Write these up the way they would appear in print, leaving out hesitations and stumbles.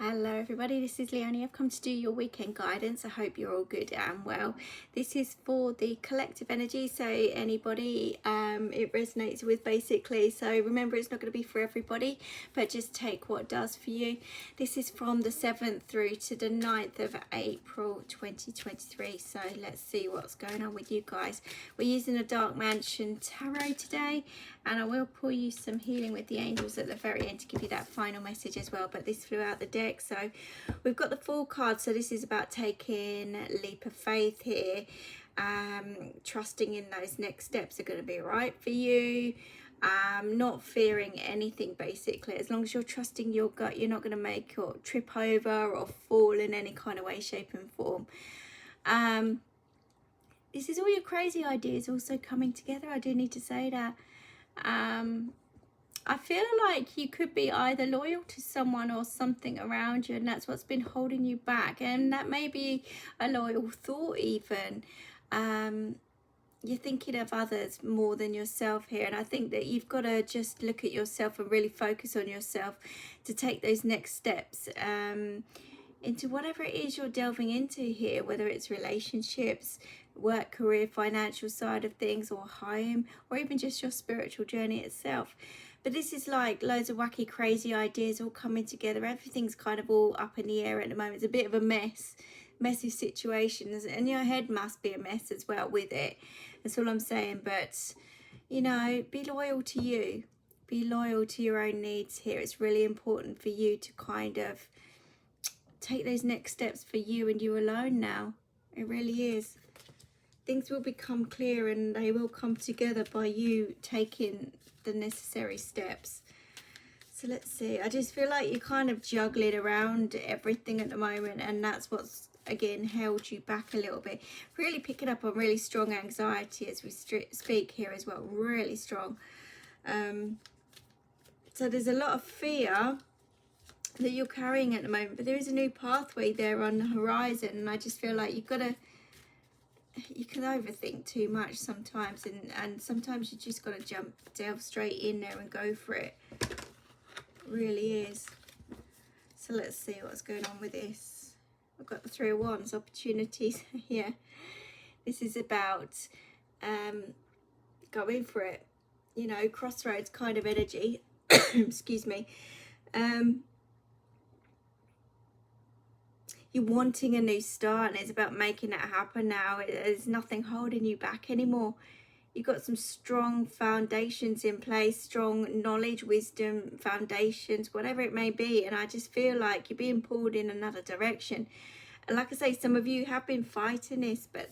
Hello everybody, this is Leonie. I've come to do your weekend guidance. I hope you're all good and well. This is for the collective energy, so anybody it resonates with basically. So remember, it's not going to be for everybody, but just take what does for you. This is from the 7th through to the 9th of April 2023. So let's see what's going on with you guys. We're using a Dark Mansion Tarot today, and I will pull you some healing with the angels at the very end to give you that final message as well, but this flew out the deck. So we've got the Fool card, so this is about taking a leap of faith here, trusting in those next steps are going to be right for you, not fearing anything basically. As long as you're trusting your gut, you're not going to make or trip over or fall in any kind of way, shape and form. This is all your crazy ideas also coming together. I do need to say that. I feel like you could be either loyal to someone or something around you, and that's what's been holding you back. And that may be a loyal thought even. You're thinking of others more than yourself here. And I think that you've got to just look at yourself and really focus on yourself to take those next steps into whatever it is you're delving into here, whether it's relationships, work, career, financial side of things, or home, or even just your spiritual journey itself. But this is like loads of wacky, crazy ideas all coming together. Everything's kind of all up in the air at the moment. It's a bit of a messy situations, and your head must be a mess as well with it. That's all I'm saying. But, you know, be loyal to you. Be loyal to your own needs here. It's really important for you to kind of take those next steps for you and you alone now. It really is. Things will become clear and they will come together by you taking the necessary steps. So let's see. I just feel like you're kind of juggling around everything at the moment, and that's what's again held you back a little bit. Really picking up on really strong anxiety as we speak here as well. Really strong. So there's a lot of fear that you're carrying at the moment, but there is a new pathway there on the horizon, and I just feel like you can overthink too much sometimes, and sometimes you just got to delve straight in there and go for it. It really is. So let's see what's going on with this. I've got the Three of Wands, opportunities. Yeah, this is about going for it, you know, crossroads kind of energy. Excuse me. You're wanting a new start, and it's about making it happen now. There's nothing holding you back anymore. You've got some strong foundations in place, strong knowledge, wisdom, foundations, whatever it may be. And I just feel like you're being pulled in another direction. And like I say, some of you have been fighting this, but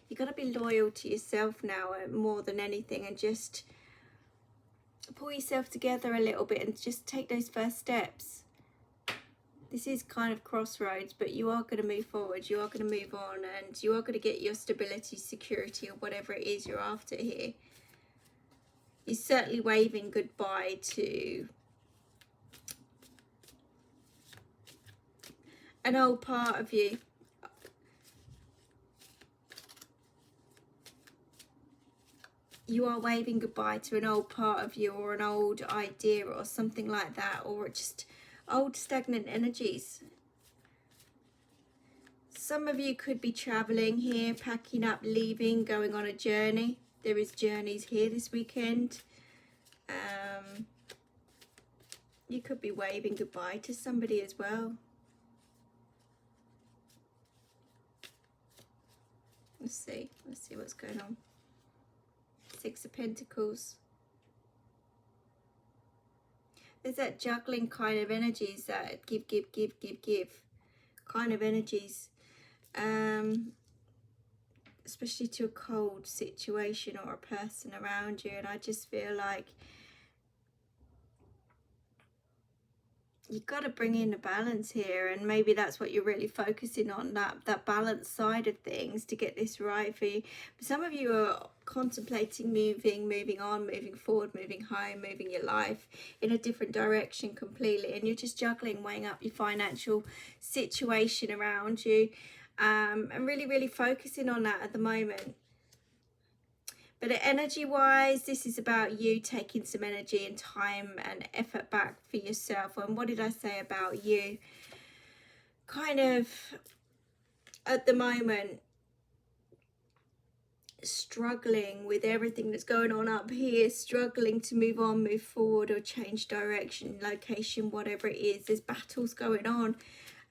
you've got to be loyal to yourself now more than anything, and just pull yourself together a little bit and just take those first steps. This is kind of crossroads, but you are going to move forward. You are going to move on, and you are going to get your stability, security, or whatever it is you're after here. You're certainly waving goodbye to an old part of you. You are waving goodbye to an old part of you, or an old idea, or something like that, or just old stagnant energies. Some of you could be traveling here, packing up, leaving, going on a journey. There is journeys here this weekend. You could be waving goodbye to somebody as well. Let's see what's going on. Six of Pentacles. There's that juggling kind of energies, that give kind of energies, especially to a cold situation or a person around you. And I just feel like you've got to bring in a balance here, and maybe that's what you're really focusing on, that balance side of things to get this right for you. But some of you are contemplating moving on, moving forward, moving home, moving your life in a different direction completely, and you're just juggling, weighing up your financial situation around you, and really focusing on that at the moment. But energy wise, this is about you taking some energy and time and effort back for yourself. And what did I say about you? kind of at the moment struggling with everything that's going on up here, struggling to move on, move forward, or change direction, location, whatever it is. There's battles going on,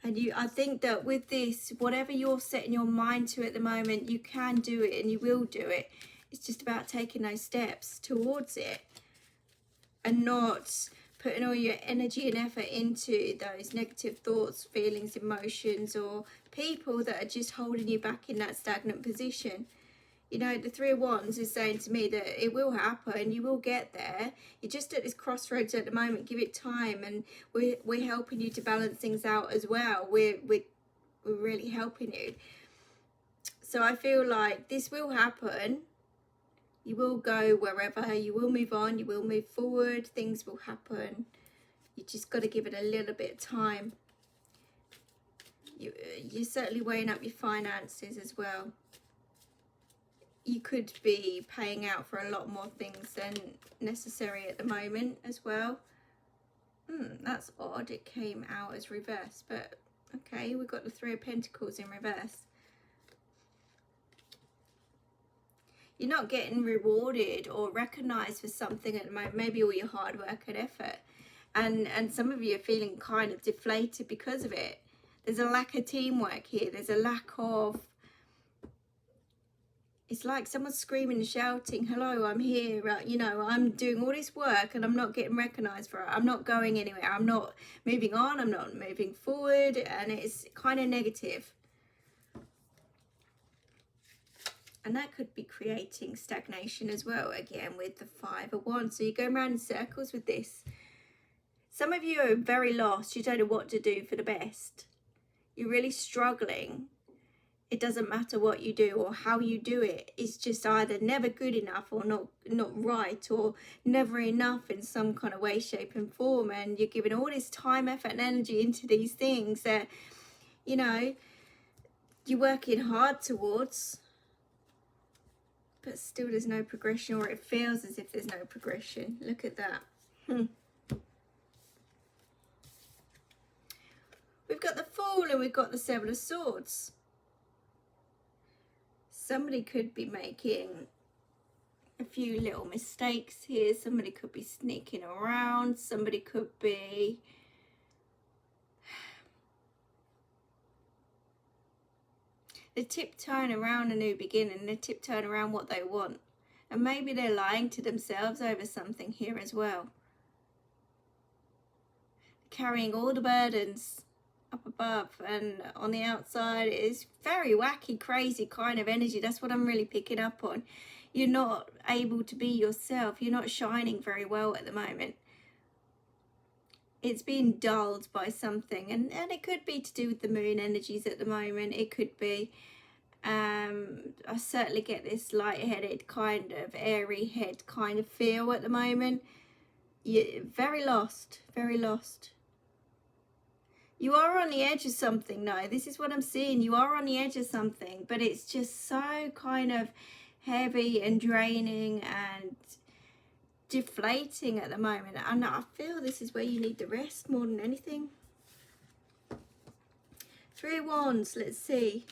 and I think that with this, whatever you're setting your mind to at the moment, you can do it and you will do it. It's just about taking those steps towards it and not putting all your energy and effort into those negative thoughts, feelings, emotions, or people that are just holding you back in that stagnant position. You know, the Three of Wands is saying to me that it will happen, you will get there. You're just at this crossroads at the moment. Give it time, and we're helping you to balance things out as well. We're really helping you. So I feel like this will happen. You will go wherever, you will move on, you will move forward, things will happen. You just got to give it a little bit of time. You're certainly weighing up your finances as well. You could be paying out for a lot more things than necessary at the moment as well. That's odd. It came out as reverse, but okay, we've got the Three of Pentacles in reverse. You're not getting rewarded or recognized for something at the moment, maybe all your hard work and effort. And some of you are feeling kind of deflated because of it. There's a lack of teamwork here. There's a lack of... It's like someone's screaming and shouting, hello, I'm here, you know, I'm doing all this work and I'm not getting recognised for it. I'm not going anywhere. I'm not moving on. I'm not moving forward. And it's kind of negative. And that could be creating stagnation as well, again, with the Five of Wands. So you're going around in circles with this. Some of you are very lost. You don't know what to do for the best. You're really struggling. It doesn't matter what you do or how you do it. It's just either never good enough or not right, or never enough in some kind of way, shape and form. And you're giving all this time, effort and energy into these things that, you know, you're working hard towards, but still there's no progression, or it feels as if there's no progression. Look at that. We've got the Fool and we've got the Seven of Swords. Somebody could be making a few little mistakes here. Somebody could be sneaking around. Somebody could be... They're tiptoeing around a new beginning. They're tiptoeing around what they want. And maybe they're lying to themselves over something here as well. Carrying all the burdens up above, and on the outside is very wacky, crazy kind of energy. That's what I'm really picking up on. You're not able to be yourself. You're not shining very well at the moment. It's being dulled by something, and it could be to do with the moon energies at the moment. It could be. I certainly get this lightheaded kind of airy head kind of feel at the moment. You're very lost, very lost. You are on the edge of something now. This is what I'm seeing. You are on the edge of something, but it's just so kind of heavy and draining and deflating at the moment. And I feel this is where you need the rest more than anything. Three of Wands, let's see.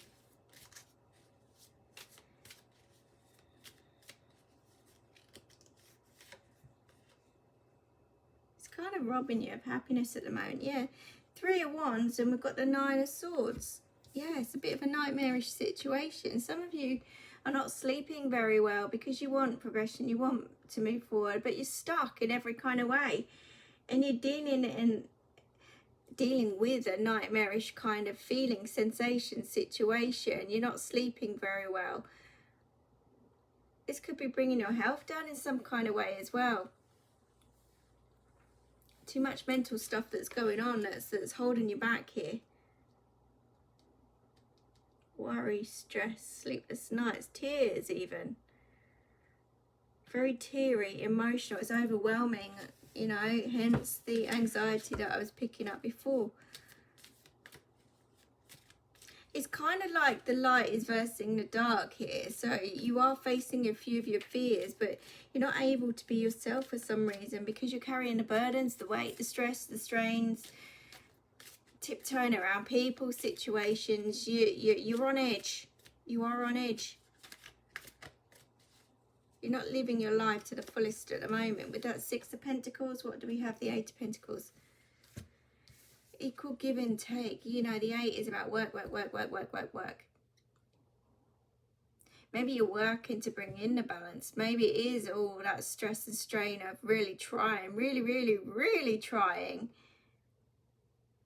It's kind of robbing you of happiness at the moment, yeah. Three of Wands, and we've got the Nine of Swords. Yeah, it's a bit of a nightmarish situation. Some of you are not sleeping very well because you want progression, you want to move forward, but you're stuck in every kind of way, and you're dealing with a nightmarish kind of feeling, sensation, situation. You're not sleeping very well. This could be bringing your health down in some kind of way as well. Too much mental stuff that's going on that's holding you back here. Worry, stress, sleepless nights, tears even. Very teary, emotional, it's overwhelming, you know, hence the anxiety that I was picking up before. It's kind of like the light is versus the dark here. So you are facing a few of your fears, but you're not able to be yourself for some reason because you're carrying the burdens, the weight, the stress, the strains tiptoeing around people, situations. You're on edge. You are on edge. You're not living your life to the fullest at the moment. With that Six of Pentacles, what do we have? The Eight of Pentacles. Equal give and take. You know, the Eight is about work, work, work, work, work, work, work. Maybe you're working to bring in the balance. Maybe it is all that stress and strain of really trying, really, really, really trying.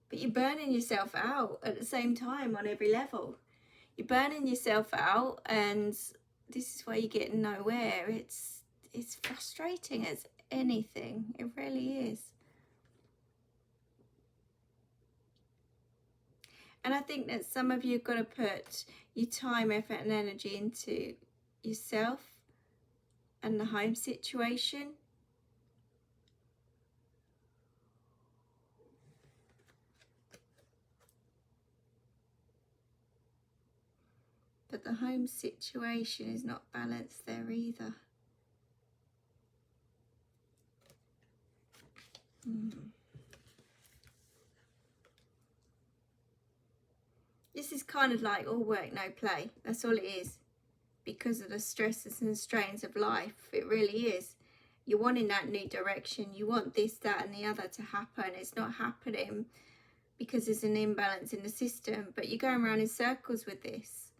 But you're burning yourself out at the same time on every level. You're burning yourself out, and this is why you're getting nowhere. It's frustrating as anything. It really is. And I think that some of you have got to put your time, effort and energy into yourself and the home situation. But the home situation is not balanced there either. This is kind of like all work, no play. That's all it is. Because of the stresses and strains of life. It really is. You're wanting that new direction. You want this, that and the other to happen. It's not happening because there's an imbalance in the system. But you're going around in circles with this.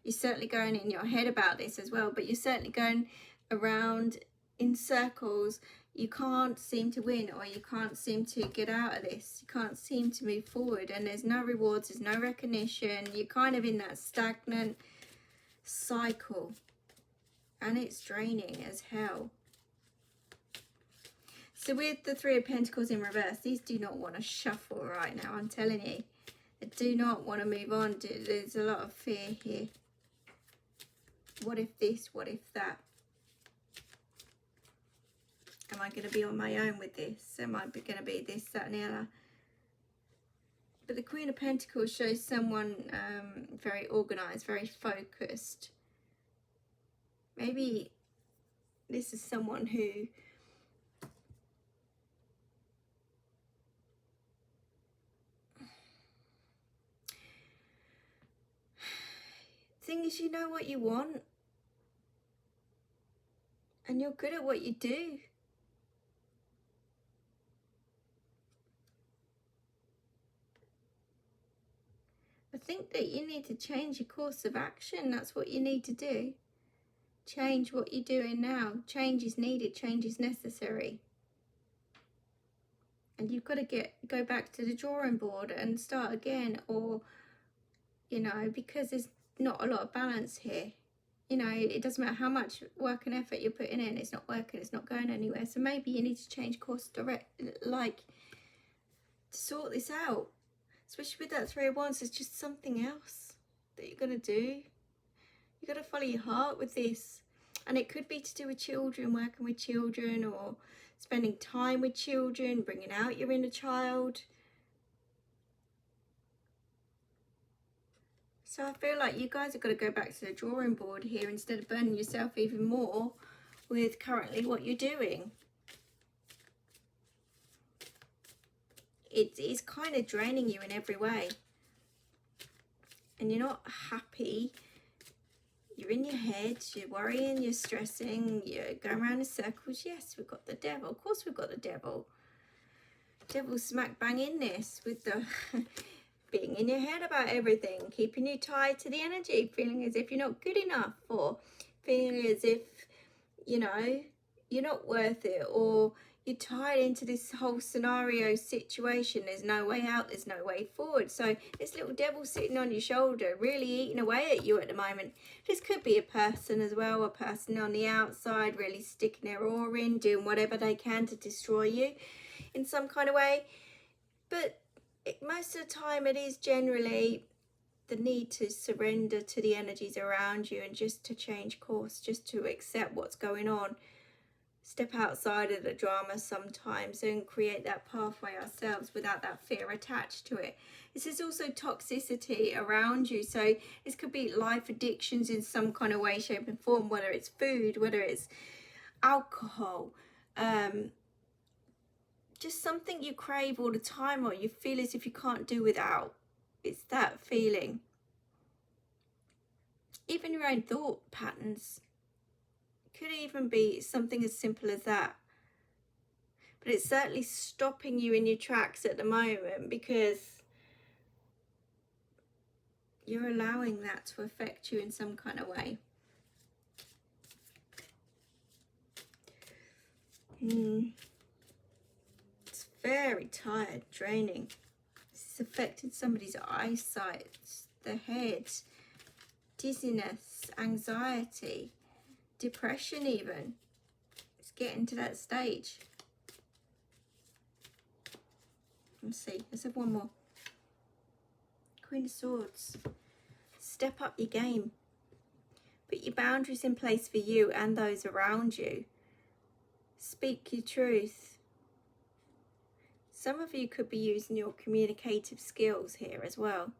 You're certainly going in your head about this as well. But you're certainly going around in circles. You can't seem to win, or you can't seem to get out of this. You can't seem to move forward, and there's no rewards, there's no recognition. You're kind of in that stagnant cycle, and it's draining as hell. So with the Three of Pentacles in reverse, these do not want to shuffle right now, I'm telling you. They do not want to move on. There's a lot of fear here. What if this? What if that? Am I going to be on my own with this? Am I going to be this, that and the other? But the Queen of Pentacles shows someone very organised, very focused. Maybe this is someone who thing is, you know what you want, and you're good at what you do. I think that you need to change your course of action. That's what you need to do. Change what you're doing now. Change is needed. Change is necessary. And you've got to go back to the drawing board and start again, or, you know, because there's not a lot of balance here. You know, it doesn't matter how much work and effort you're putting in. It's not working. It's not going anywhere. So maybe you need to change course to sort this out. Especially with that Three of Wands, there's just something else that you're going to do. You've got to follow your heart with this. And it could be to do with children, working with children, or spending time with children, bringing out your inner child. So I feel like you guys have got to go back to the drawing board here instead of burning yourself even more with currently what you're doing. It is kind of draining you in every way. And you're not happy. You're in your head, you're worrying, you're stressing, you're going around in circles. Yes, we've got the devil. Of course we've got the devil. Devil's smack bang in this with the being in your head about everything, keeping you tied to the energy, feeling as if you're not good enough, or feeling as if, you know, you're not worth it, or you're tied into this whole scenario situation. There's no way out, there's no way forward. So this little devil sitting on your shoulder, really eating away at you at the moment. This could be a person as well, a person on the outside, really sticking their oar in, doing whatever they can to destroy you in some kind of way. But most of the time it is generally the need to surrender to the energies around you and just to change course, just to accept what's going on. Step outside of the drama sometimes and create that pathway ourselves without that fear attached to it. This is also toxicity around you. So this could be life addictions in some kind of way, shape and form, whether it's food, whether it's alcohol, just something you crave all the time, or you feel as if you can't do without. It's that feeling. Even your own thought patterns. Could even be something as simple as that. But it's certainly stopping you in your tracks at the moment, because you're allowing that to affect you in some kind of way. It's very tired, draining. This has affected somebody's eyesight, the head, dizziness, anxiety, depression even. It's getting to that stage. Let's see, let's have one more. Queen of Swords. Step up your game. Put your boundaries in place for you and those around you. Speak your truth. Some of you could be using your communicative skills here as well.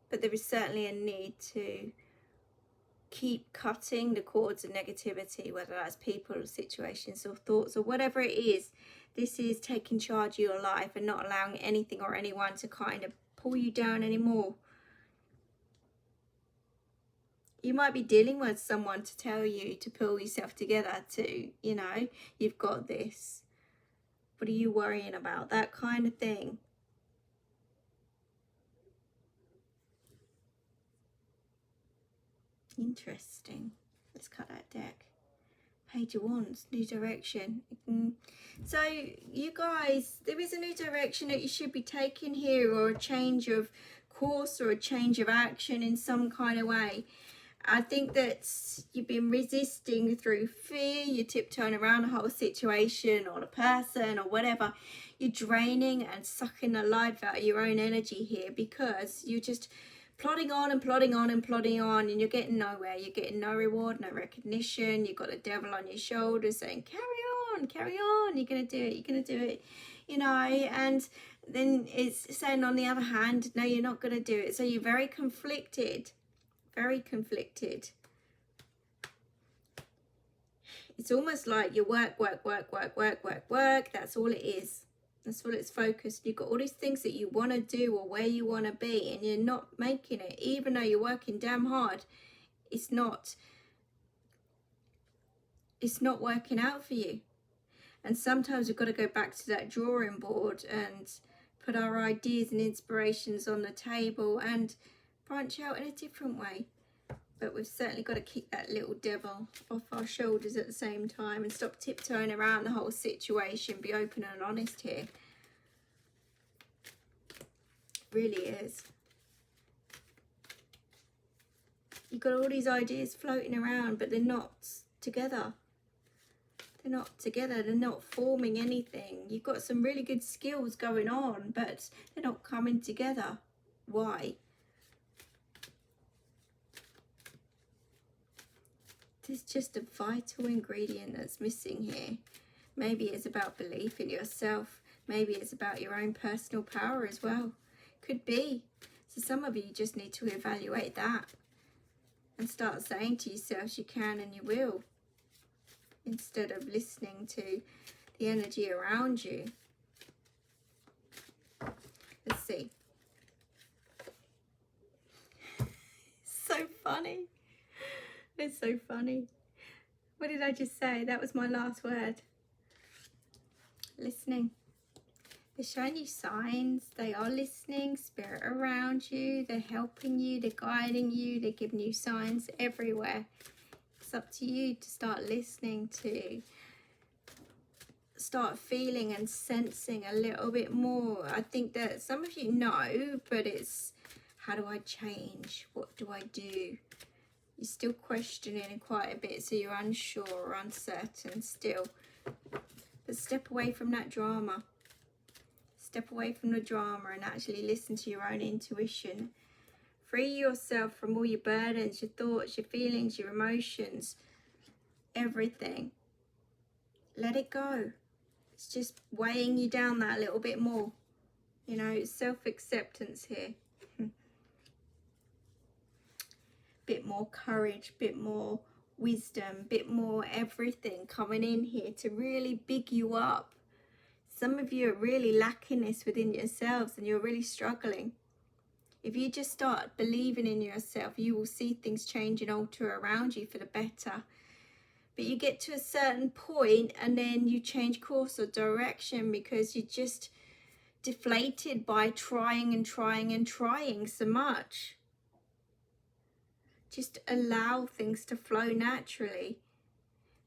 But there is certainly a need to keep cutting the cords of negativity, whether that's people, situations, or thoughts, or whatever it is. This is taking charge of your life and not allowing anything or anyone to kind of pull you down anymore. You might be dealing with someone to tell you to pull yourself together, to, you know, you've got this. What are you worrying about? That kind of thing. Interesting. Let's cut that deck. Page of Wands, new direction. So you guys, there is a new direction that you should be taking here, or a change of course, or a change of action in some kind of way. I think that you've been resisting through fear. You're tiptoeing around the whole situation or the person or whatever. You're draining and sucking the life out of your own energy here, because you're just plodding on and plodding on and plodding on, and you're getting nowhere. You're getting no reward, no recognition. You've got the devil on your shoulders saying, carry on, you're going to do it, you're going to do it, you know. And then it's saying on the other hand, no, you're not going to do it. So you're very conflicted. Very conflicted. It's almost like you work. That's all it is. That's all it's focused. You've got all these things that you want to do or where you want to be, and you're not making it. Even though you're working damn hard, it's not working out for you. And sometimes we've got to go back to that drawing board and put our ideas and inspirations on the table and branch out in a different way. But we've certainly got to keep that little devil off our shoulders at the same time, and stop tiptoeing around the whole situation. Be open and honest here. It really is. You've got all these ideas floating around, but they're not together. They're not together. They're not forming anything. You've got some really good skills going on, but they're not coming together. Why? There's just a vital ingredient that's missing here. Maybe it's about belief in yourself. Maybe it's about your own personal power as well. Could be. So some of you just need to evaluate that and start saying to yourselves you can and you will, instead of listening to the energy around you. Let's see. So funny. It's so funny. What did I just say? That was my last word. Listening. They're showing you signs. They are listening. Spirit around you. They're helping you. They're guiding you. They're giving you signs everywhere. It's up to you to start listening, to start feeling and sensing a little bit more. I think that some of you know, but it's, how do I change? What do I do? You're still questioning quite a bit, so you're unsure or uncertain still. But step away from that drama. Step away from the drama and actually listen to your own intuition. Free yourself from all your burdens, your thoughts, your feelings, your emotions, everything. Let it go. It's just weighing you down that little bit more. You know, it's self-acceptance here. Bit more courage, bit more wisdom, a bit more everything coming in here to really big you up. Some of you are really lacking this within yourselves and you're really struggling. If you just start believing in yourself, you will see things change and alter around you for the better. But you get to a certain point and then you change course or direction because you're just deflated by trying and trying and trying so much. Just allow things to flow naturally.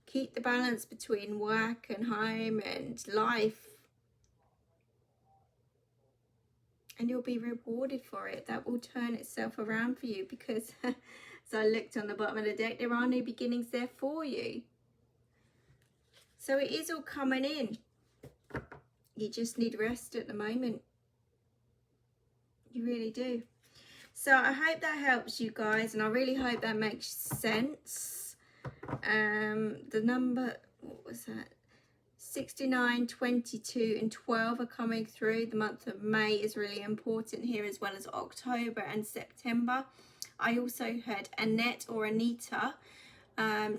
Keep the balance between work and home and life. And you'll be rewarded for it. That will turn itself around for you because as I looked on the bottom of the deck, there are new beginnings there for you. So it is all coming in. You just need rest at the moment. You really do. So I hope that helps you guys, and I really hope that makes sense. The number, what was that? 69, 22 and 12 are coming through. The month of May is really important here, as well as October and September. I also heard Annette or Anita,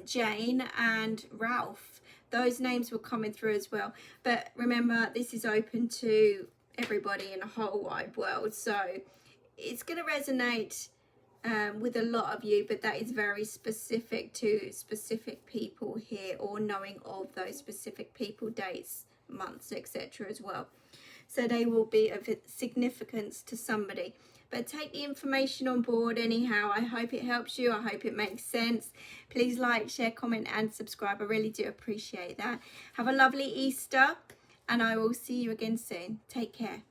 Jane and Ralph. Those names were coming through as well. But remember, this is open to everybody in the whole wide world. So it's going to resonate with a lot of you, but that is very specific to specific people here, or knowing of those specific people, dates, months, etc. as well. So they will be of significance to somebody. But take the information on board anyhow. I hope it helps you. I hope it makes sense. Please like, share, comment and subscribe. I really do appreciate that. Have a lovely Easter and I will see you again soon. Take care.